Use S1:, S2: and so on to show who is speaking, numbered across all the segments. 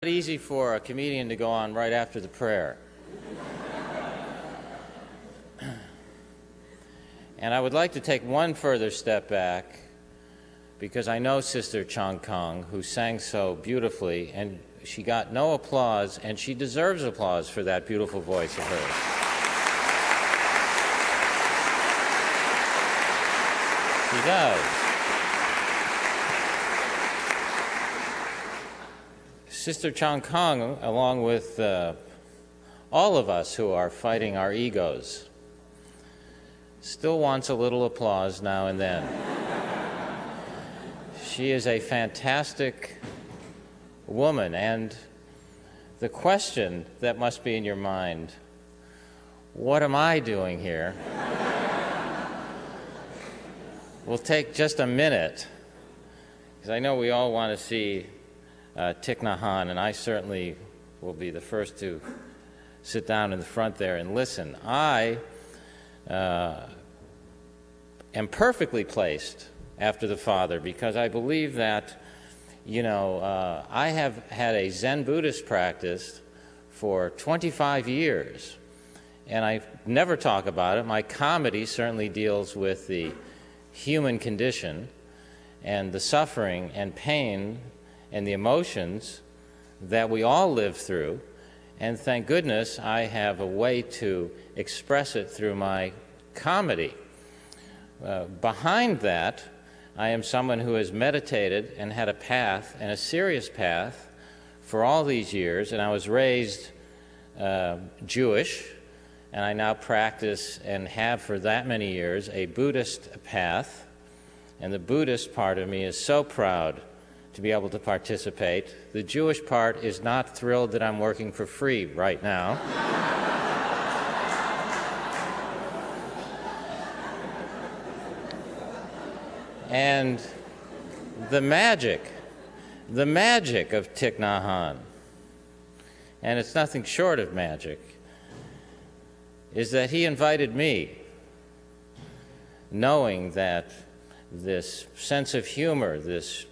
S1: It's easy for a comedian to go on right after the prayer. And I would like to take one further step back because I know Sister Chang Kong, who sang so beautifully, and she got no applause, and she deserves applause for that beautiful voice of hers. She does. Sister Chang Kong, along with all of us who are fighting our egos, still wants a little applause now and then. She is a fantastic woman, and the question that must be in your mind, what am I doing here? We'll take just a minute, because I know we all want to see Thich Nhat, and I certainly will be the first to sit down in the front there and listen. I am perfectly placed after the Father because I believe that, I have had a Zen Buddhist practice for 25 years, and I never talk about it. My comedy certainly deals with the human condition and the suffering and pain and the emotions that we all live through, and thank goodness I have a way to express it through my comedy. Behind that, I am someone who has meditated and had a path, and a serious path, for all these years, and I was raised Jewish, and I now practice and have for that many years a Buddhist path, and the Buddhist part of me is so proud to be able to participate. The Jewish part is not thrilled that I'm working for free right now. And the magic of Thich Nhat, and it's nothing short of magic, is that he invited me, knowing that this sense of humor, this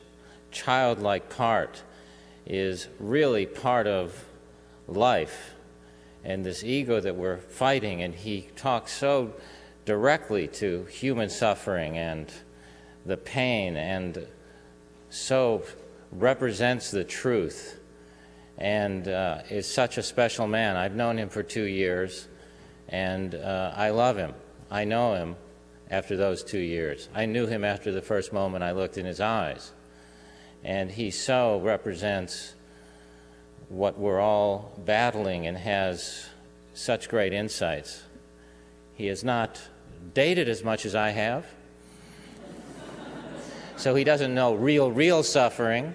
S1: childlike part, is really part of life and this ego that we're fighting, and he talks so directly to human suffering and the pain, and so represents the truth, and is such a special man. I've known him for 2 years, and I love him. I know him after those 2 years. I knew him after the first moment I looked in his eyes. And he so represents what we're all battling and has such great insights. He has not dated as much as I have, so he doesn't know real suffering.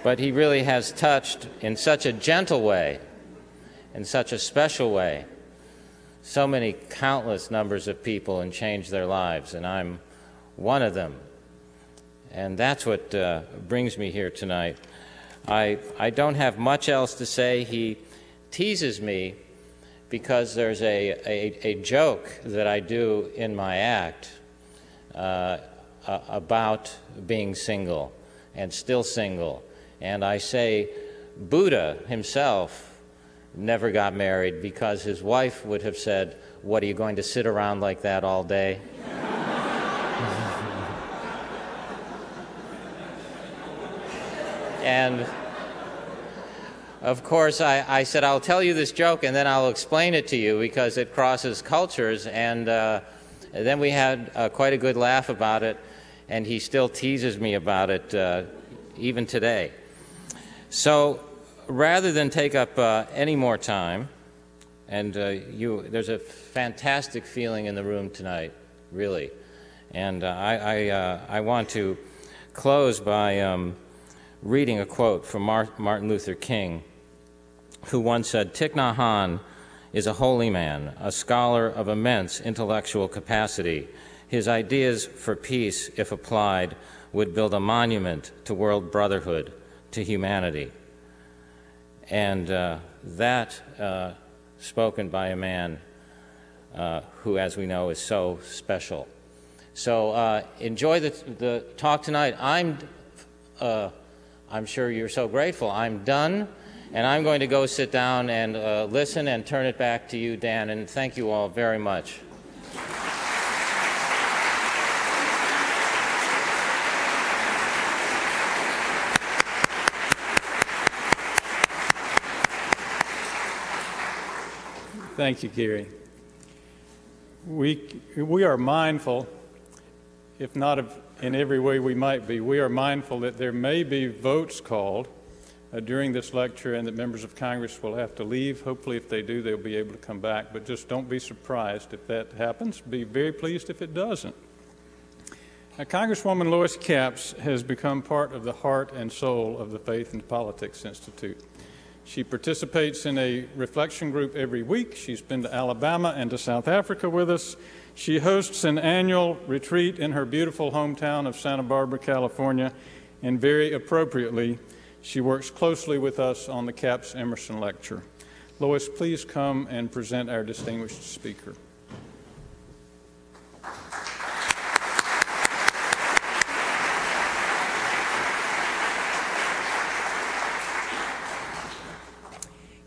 S1: But he really has touched in such a gentle way, in such a special way, so many countless numbers of people and changed their lives, and I'm one of them. And that's what brings me here tonight. I don't have much else to say. He teases me because there's a joke that I do in my act about being single and still single. And I say Buddha himself never got married because his wife would have said, "What, are you going to sit around like that all day?" And of course I said, "I'll tell you this joke and then I'll explain it to you because it crosses cultures." And then we had quite a good laugh about it, and he still teases me about it even today. So rather than take up any more time, and there's a fantastic feeling in the room tonight, really, and I want to close by reading a quote from Martin Luther King, who once said, "Thich Nhat Hanh is a holy man, a scholar of immense intellectual capacity. His ideas for peace, if applied, would build a monument to world brotherhood, to humanity." And that spoken by a man who, as we know, is so special. So enjoy the talk tonight. I'm sure you're so grateful. I'm done, and I'm going to go sit down and listen and turn it back to you, Dan, and thank you all very much.
S2: Thank you, Gary. We are mindful, if not in every way we might be, we are mindful that there may be votes called during this lecture and that members of Congress will have to leave. Hopefully, if they do, they'll be able to come back, but just don't be surprised if that happens. Be very pleased if it doesn't. Congresswoman Lois Capps has become part of the heart and soul of the Faith and Politics Institute. She participates in a reflection group every week. She's been to Alabama and to South Africa with us. She hosts an annual retreat in her beautiful hometown of Santa Barbara, California, and very appropriately, she works closely with us on the Capps Emerson Lecture. Lois, please come and present our distinguished speaker.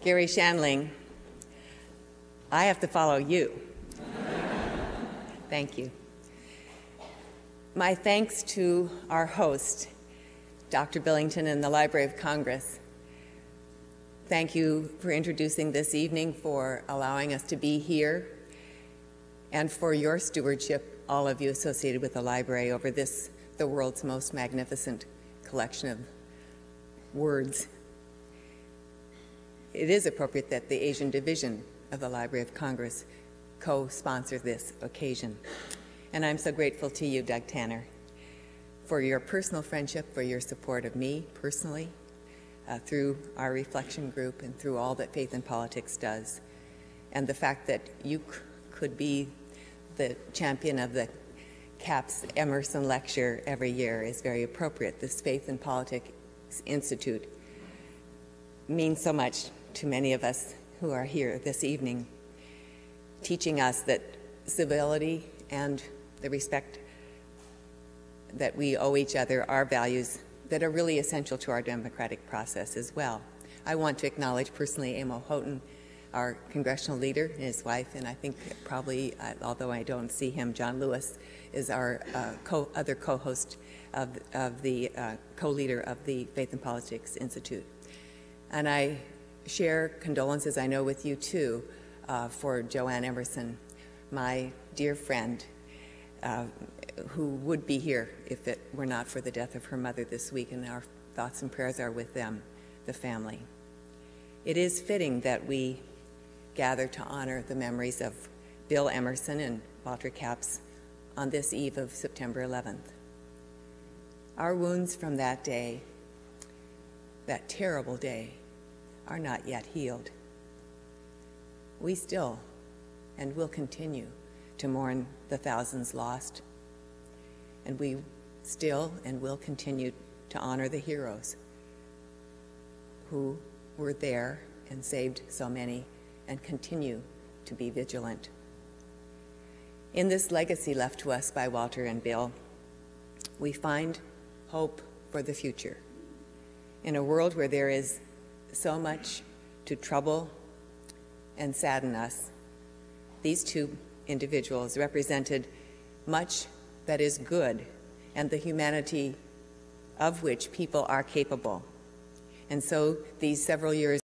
S3: Gary Shandling, I have to follow you. Thank you. My thanks to our host, Dr. Billington and the Library of Congress. Thank you for introducing this evening, for allowing us to be here, and for your stewardship, all of you associated with the library, over this, the world's most magnificent collection of words. It is appropriate that the Asian Division of the Library of Congress co-sponsor this occasion. And I'm so grateful to you, Doug Tanner, for your personal friendship, for your support of me personally, through our reflection group and through all that Faith and Politics does. And the fact that you could be the champion of the Capps Emerson Lecture every year is very appropriate. This Faith and Politics Institute means so much to many of us who are here this evening, teaching us that civility and the respect that we owe each other are values that are really essential to our democratic process as well. I want to acknowledge personally Amo Houghton, our congressional leader, and his wife, and I think probably, although I don't see him, John Lewis is our other co-host of the co-leader of the Faith and Politics Institute. And I share condolences, I know, with you too, for Joanne Emerson, my dear friend, who would be here if it were not for the death of her mother this week, and our thoughts and prayers are with them, the family. It is fitting that we gather to honor the memories of Bill Emerson and Walter Capps on this eve of September 11th. Our wounds from that day, that terrible day, are not yet healed. We still and will continue to mourn the thousands lost, and we still and will continue to honor the heroes who were there and saved so many and continue to be vigilant. In this legacy left to us by Walter and Bill, we find hope for the future. In a world where there is so much to trouble and sadden us, these two individuals represented much that is good and the humanity of which people are capable. And so these several years